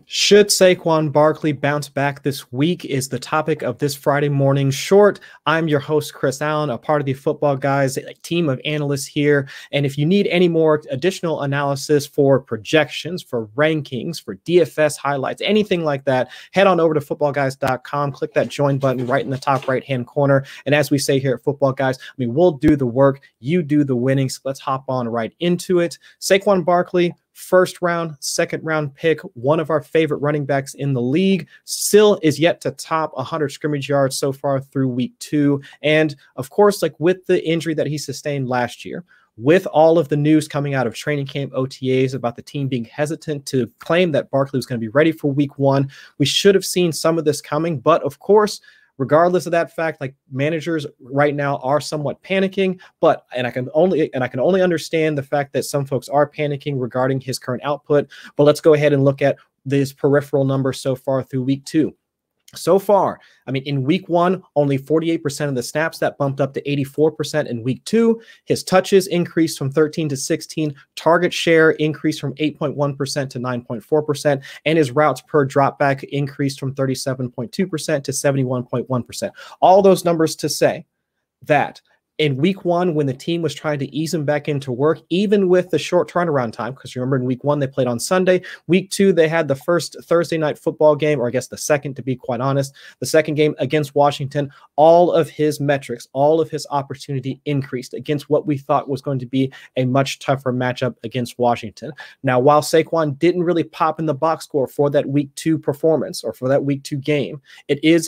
Should Saquon Barkley bounce back this week is the topic of this Friday morning short. I'm your host, Chris Allen, a part of the Football Guys, a team of analysts here. And if you need any more additional analysis for projections, for rankings, for DFS highlights, anything like that, head on over to footballguys.com, click that join button right in the top right-hand corner. And as we say here at Football Guys, we'll do the work, you do the winning. So let's hop on right into it. Saquon Barkley, first round, second round pick, one of our favorite running backs in the league, still is yet to top 100 scrimmage yards so far through week 2. And of course, like with the injury that he sustained last year, with all of the news coming out of training camp OTAs about the team being hesitant to claim that Barkley was going to be ready for week 1, we should have seen some of this coming. But of course, regardless of that fact, like managers right now are somewhat panicking, and I can only understand the fact that some folks are panicking regarding his current output. But let's go ahead and look at this peripheral number so far through week 2. So far, in week 1, only 48% of the snaps. That bumped up to 84% in week 2. His touches increased from 13 to 16. Target share increased from 8.1% to 9.4%. And his routes per dropback increased from 37.2% to 71.1%. All those numbers to say that in week 1, when the team was trying to ease him back into work, even with the short turnaround time, because remember in week 1, they played on Sunday. Week 2, they had the first Thursday night football game, or I guess the second, to be quite honest, the second game against Washington. All of his metrics, all of his opportunity increased against what we thought was going to be a much tougher matchup against Washington. Now, while Saquon didn't really pop in the box score for that week 2 performance or for that week 2 game, it is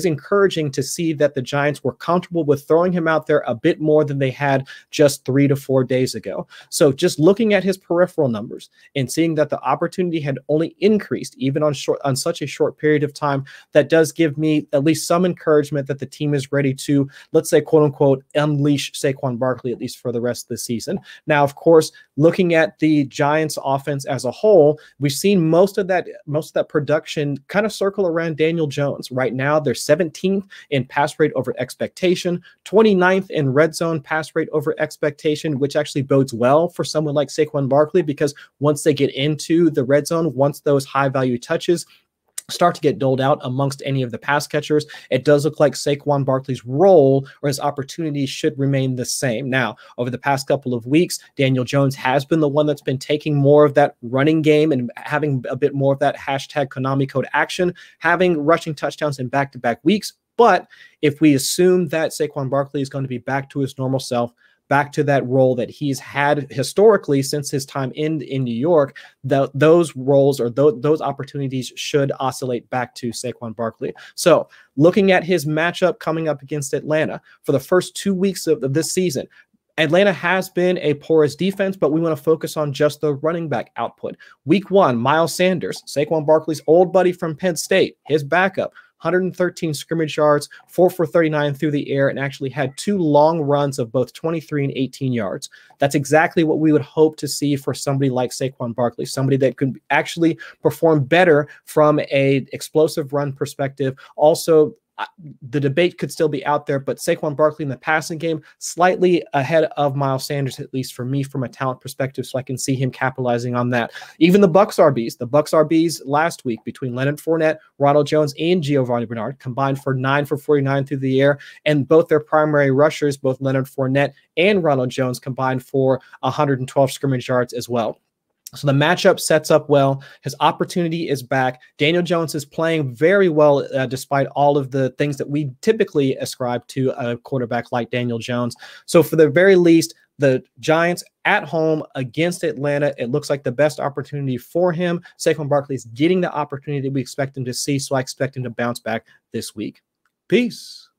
encouraging to see that the Giants were comfortable with throwing him out there a bit more than they had just 3 to 4 days ago. So just looking at his peripheral numbers and seeing that the opportunity had only increased even on such a short period of time, that does give me at least some encouragement that the team is ready to, let's say, quote unquote, unleash Saquon Barkley, at least for the rest of the season. Now, of course, looking at the Giants offense as a whole, we've seen most of that production kind of circle around Daniel Jones. Right now, they're 17th in pass rate over expectation, 29th in red zone pass rate over expectation, which actually bodes well for someone like Saquon Barkley, because once they get into the red zone, once those high value touches start to get doled out amongst any of the pass catchers, it does look like Saquon Barkley's role or his opportunity should remain the same. Now, over the past couple of weeks, Daniel Jones has been the one that's been taking more of that running game and having a bit more of that hashtag Konami code action, having rushing touchdowns in back-to-back weeks. But if we assume that Saquon Barkley is going to be back to his normal self, back to that role that he's had historically since his time in New York, those roles or those opportunities should oscillate back to Saquon Barkley. So looking at his matchup coming up against Atlanta for the first 2 weeks of this season, Atlanta has been a porous defense, but we want to focus on just the running back output. Week 1, Miles Sanders, Saquon Barkley's old buddy from Penn State, his backup, 113 scrimmage yards, 4 for 39 through the air, and actually had 2 long runs of both 23 and 18 yards. That's exactly what we would hope to see for somebody like Saquon Barkley, somebody that could actually perform better from an explosive run perspective. Also, the debate could still be out there, but Saquon Barkley in the passing game, slightly ahead of Miles Sanders, at least for me, from a talent perspective, so I can see him capitalizing on that. Even the Bucs RBs last week between Leonard Fournette, Ronald Jones, and Giovanni Bernard combined for 9 for 49 through the air, and both their primary rushers, both Leonard Fournette and Ronald Jones, combined for 112 scrimmage yards as well. So the matchup sets up well. His opportunity is back. Daniel Jones is playing very well despite all of the things that we typically ascribe to a quarterback like Daniel Jones. So for the very least, the Giants at home against Atlanta, it looks like the best opportunity for him. Saquon Barkley is getting the opportunity that we expect him to see, so I expect him to bounce back this week. Peace.